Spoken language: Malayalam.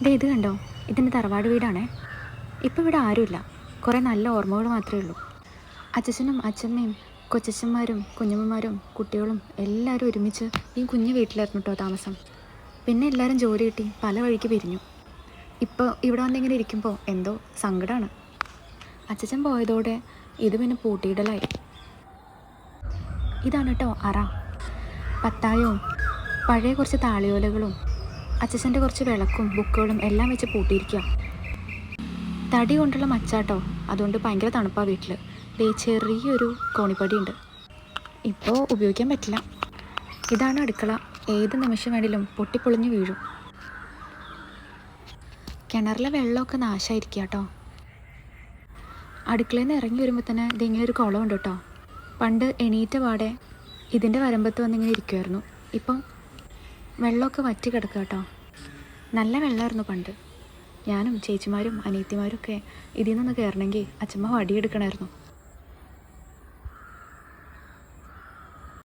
ഇത് കണ്ടോ, ഇതിൻ്റെ തറവാട് വീടാണേ. ഇപ്പോൾ ഇവിടെ ആരുമില്ല, കുറേ നല്ല ഓർമ്മകൾ മാത്രമേ ഉള്ളൂ. അച്ഛനും അച്ഛമ്മയും കൊച്ചച്ഛന്മാരും കുഞ്ഞമ്മമാരും കുട്ടികളും എല്ലാവരും ഒരുമിച്ച് ഈ കുഞ്ഞു വീട്ടിലായിരുന്നു കേട്ടോ താമസം. പിന്നെ എല്ലാവരും ജോലി കിട്ടി പല വഴിക്ക് പിരിഞ്ഞു. ഇപ്പോൾ ഇവിടെ വന്നിങ്ങനെ ഇരിക്കുമ്പോൾ എന്തോ സങ്കടമാണ്. അച്ഛൻ പോയതോടെ ഇത് പിന്നെ പൂട്ടിയിടലായി. ഇതാണ് കേട്ടോ അറ. പത്തായവും പഴയ കുറച്ച് താളിയോലകളും അച്ഛൻ്റെ കുറച്ച് വിളക്കും ബുക്കുകളും എല്ലാം വെച്ച് പൂട്ടിയിരിക്കുക. തടി കൊണ്ടുള്ള മച്ചാട്ടോ, അതുകൊണ്ട് ഭയങ്കര തണുപ്പാണ് വീട്ടിൽ. ചെറിയൊരു കോണിപ്പടിയുണ്ട്, ഇപ്പോൾ ഉപയോഗിക്കാൻ പറ്റില്ല. ഇതാണ് അടുക്കള, ഏത് നിമിഷം വേണേലും പൊട്ടിപ്പൊളിഞ്ഞ് വീഴും. കിണറിലെ വെള്ളമൊക്കെ നാശമായിരിക്കുക കേട്ടോ. അടുക്കളയിൽ നിന്ന് ഇറങ്ങി വരുമ്പോൾ തന്നെ ഇതിങ്ങനെ ഒരു കുളമുണ്ട് കേട്ടോ. പണ്ട് എണീറ്റ പാടെ ഇതിൻ്റെ വരമ്പത്ത് വന്നിങ്ങനെ ഇരിക്കുമായിരുന്നു. ഇപ്പം വെള്ളമൊക്കെ വറ്റി കിടക്കുക കേട്ടോ. നല്ല വെള്ളമായിരുന്നു പണ്ട്. ഞാനും ചേച്ചിമാരും അനിയത്തിമാരും ഒക്കെ ഇതിൽ നിന്ന് കയറണമെങ്കിൽ അച്ഛമ്മ വടിയെടുക്കണമായിരുന്നു.